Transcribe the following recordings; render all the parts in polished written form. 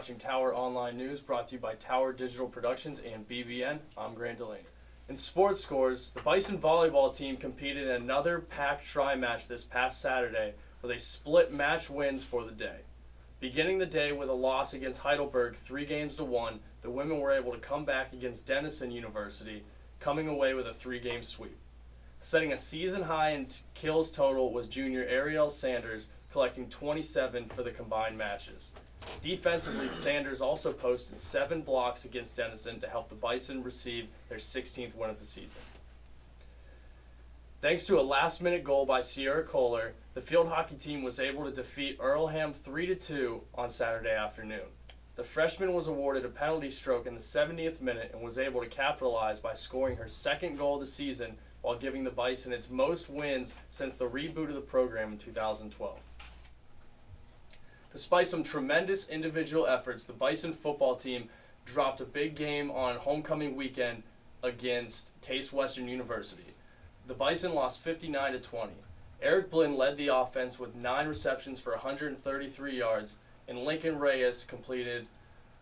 watching Tower Online News, brought to you by Tower Digital Productions and BVN. I'm Grant Delaney. In sports scores, the Bison volleyball team competed in another packed tri-match this past Saturday, where they split match wins for the day. Beginning the day with a loss against Heidelberg 3-1, the women were able to come back against Denison University, coming away with a 3-game sweep. Setting a season high in kills total was junior Ariel Sanders, collecting 27 for the combined matches. Defensively, Sanders also posted 7 blocks against Denison to help the Bison receive their 16th win of the season. Thanks to a last-minute goal by Sierra Kohler, the field hockey team was able to defeat Earlham 3-2 on Saturday afternoon. The freshman was awarded a penalty stroke in the 70th minute and was able to capitalize by scoring her second goal of the season while giving the Bison its most wins since the reboot of the program in 2012. Despite some tremendous individual efforts, the Bison football team dropped a big game on homecoming weekend against Case Western University. The Bison lost 59-20. Eric Blinn led the offense with 9 receptions for 133 yards, and Lincoln Reyes completed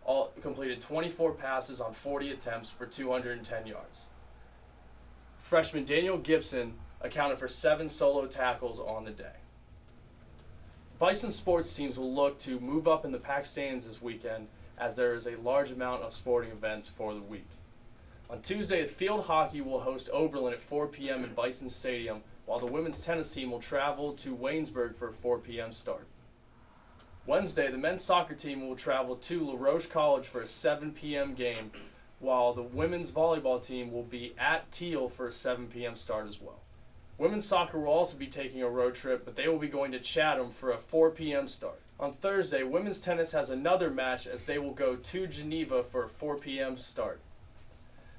24 passes on 40 attempts for 210 yards. Freshman Daniel Gibson accounted for 7 solo tackles on the day. Bison sports teams will look to move up in the pack standings this weekend, as there is a large amount of sporting events for the week. On Tuesday, field hockey will host Oberlin at 4 p.m. in Bison Stadium, while the women's tennis team will travel to Waynesburg for a 4 p.m. start. Wednesday, the men's soccer team will travel to La Roche College for a 7 p.m. game, while the women's volleyball team will be at Teal for a 7 p.m. start as well. Women's soccer will also be taking a road trip, but they will be going to Chatham for a 4 p.m. start. On Thursday, women's tennis has another match as they will go to Geneva for a 4 p.m. start.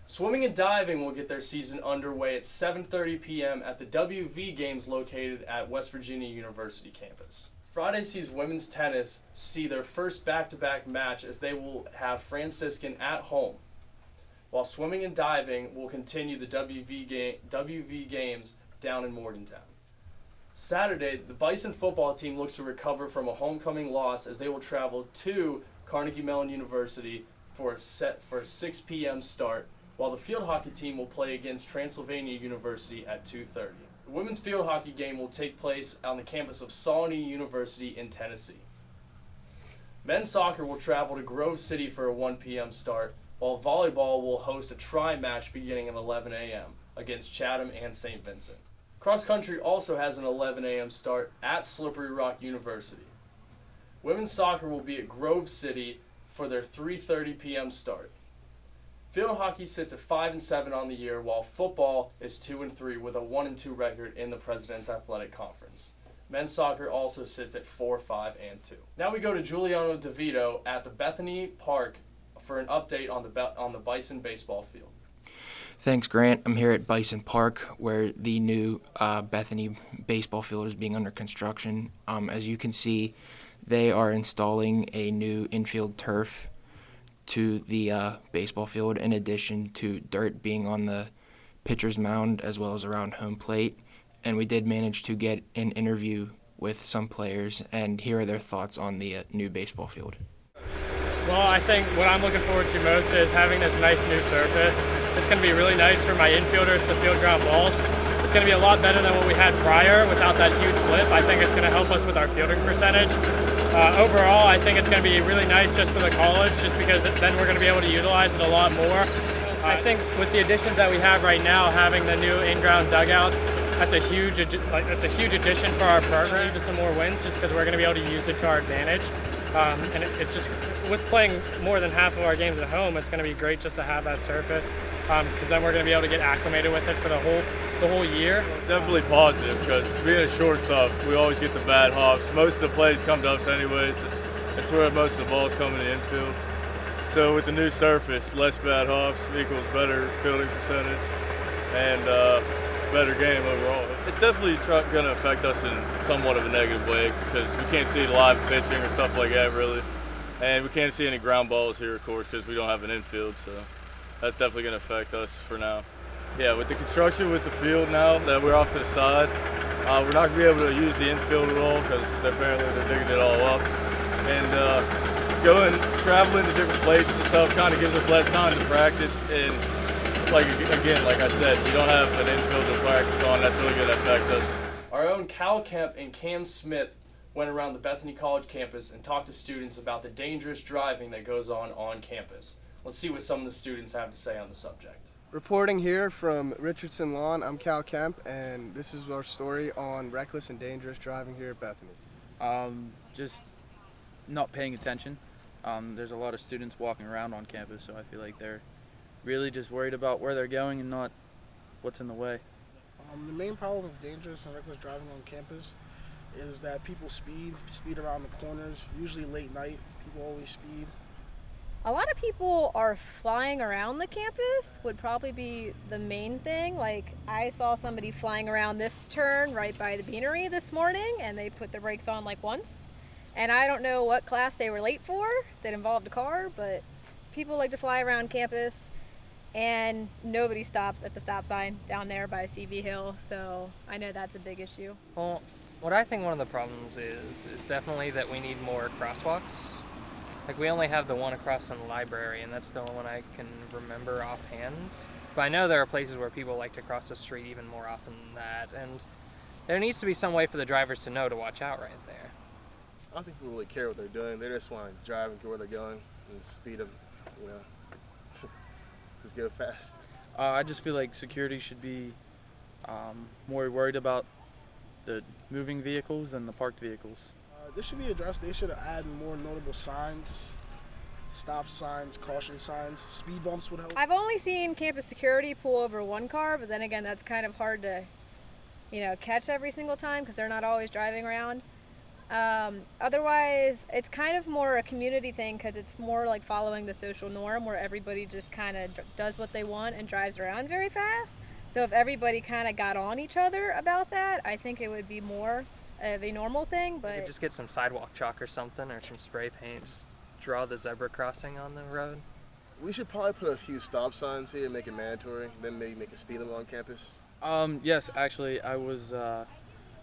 Swimming and diving will get their season underway at 7:30 p.m. at the WV Games located at West Virginia University campus. Friday sees women's tennis see their first back-to-back match as they will have Franciscan at home, while swimming and diving will continue the WV Games down in Morgantown. Saturday, the Bison football team looks to recover from a homecoming loss as they will travel to Carnegie Mellon University for a 6 p.m. start, while the field hockey team will play against Transylvania University at 2:30. The women's field hockey game will take place on the campus of Sawney University in Tennessee. Men's soccer will travel to Grove City for a 1 p.m. start, while volleyball will host a tri-match beginning at 11 a.m. against Chatham and St. Vincent. Cross country also has an 11 a.m. start at Slippery Rock University. Women's soccer will be at Grove City for their 3:30 p.m. start. Field hockey sits at 5-7 on the year, while football is 2-3 with a 1-2 record in the President's Athletic Conference. Men's soccer also sits at 4-5-2. Now we go to Giuliano DeVito at the Bethany Park for an update on the Bison baseball field. Thanks, Grant. I'm here at Bison Park, where the new Bethany baseball field is being under construction. As you can see, they are installing a new infield turf to the baseball field, in addition to dirt being on the pitcher's mound as well as around home plate. And we did manage to get an interview with some players, and here are their thoughts on the new baseball field. Well, I think what I'm looking forward to most is having this nice new surface. It's going to be really nice for my infielders to field ground balls. It's going to be a lot better than what we had prior without that huge flip. I think it's going to help us with our fielding percentage. Overall, I think it's going to be really nice just for the college, just because then we're going to be able to utilize it a lot more. I think with the additions that we have right now, having the new in-ground dugouts, that's a huge addition for our program. Just some more wins, just because we're going to be able to use it to our advantage. And it's just, with playing more than half of our games at home, it's going to be great just to have that surface, because then we're going to be able to get acclimated with it for the whole year. Definitely positive, because being a shortstop, we always get the bad hops. Most of the plays come to us anyways. That's where most of the balls come in the infield. So with the new surface, less bad hops equals better fielding percentage and better game overall. It's definitely going to affect us in somewhat of a negative way, because we can't see live pitching or stuff like that really. And we can't see any ground balls here, of course, because we don't have an infield. So that's definitely going to affect us for now. Yeah, with the construction with the field now that we're off to the side, we're not going to be able to use the infield at all, because apparently they're digging it all up. And traveling to different places and stuff kind of gives us less time to practice. And like I said, you don't have an infield to practice on. That's really going to affect us. Our own Cal Kemp and Cam Smith went around the Bethany College campus and talked to students about the dangerous driving that goes on campus. Let's see what some of the students have to say on the subject. Reporting here from Richardson Lawn, I'm Cal Kemp, and this is our story on reckless and dangerous driving here at Bethany. Just not paying attention. There's a lot of students walking around on campus, so I feel like they're really just worried about where they're going and not what's in the way. The main problem with dangerous and reckless driving on campus is that people speed around the corners, usually late night. People always speed. A lot of people are flying around the campus would probably be the main thing. Like, I saw somebody flying around this turn right by the beanery this morning, and they put the brakes on like once. And I don't know what class they were late for that involved a car, but people like to fly around campus, and nobody stops at the stop sign down there by CV Hill, so I know that's a big issue. Well, what I think one of the problems is definitely that we need more crosswalks. Like, we only have the one across from the library, and that's the only one I can remember offhand. But I know there are places where people like to cross the street even more often than that, and there needs to be some way for the drivers to know to watch out right there. I don't think people really care what they're doing. They just want to drive and get where they're going and speed them, just go fast. I just feel like security should be more worried about the moving vehicles than the parked vehicles. This should be addressed. They should add more notable signs, stop signs, caution signs. Speed bumps would help. I've only seen campus security pull over one car, but then again, that's kind of hard to, catch every single time because they're not always driving around. Otherwise, it's kind of more a community thing because it's more like following the social norm where everybody just kind of does what they want and drives around very fast. So if everybody kind of got on each other about that, I think it would be more of a normal thing. But We could just get some sidewalk chalk or something, or some spray paint, just draw the zebra crossing on the road. We should probably put a few stop signs here and make it mandatory, then maybe make a speed limit on campus. Yes, actually, I was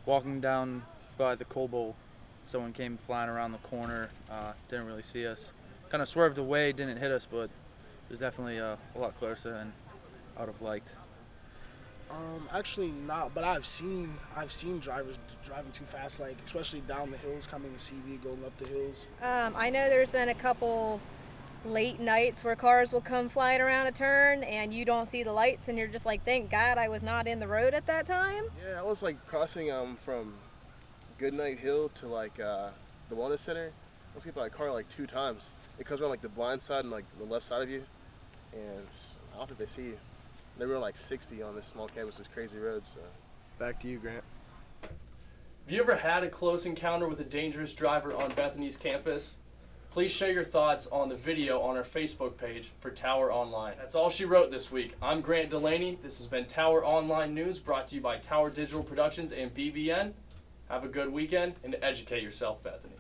walking down by the coal bowl. Someone came flying around the corner, didn't really see us. Kind of swerved away, didn't hit us, but it was definitely a lot closer than I would have liked. Actually not, but I've seen drivers driving too fast, like especially down the hills, coming to CV, going up the hills. I know there's been a couple late nights where cars will come flying around a turn and you don't see the lights and you're just like, thank God I was not in the road at that time. Yeah, I was like crossing from Goodnight Hill to like the Wellness Center. I was hit by a car like 2 times. It comes around like the blind side and like the left side of you, and I don't think they see you. They were like 60 on this small campus, this crazy road. So Back to you, Grant. Have you ever had a close encounter with a dangerous driver on Bethany's campus? Please share your thoughts on the video on our Facebook page for Tower Online. That's all she wrote this week. I'm Grant Delaney. This has been Tower Online News, brought to you by Tower Digital Productions and BBN. Have a good weekend and educate yourself, Bethany.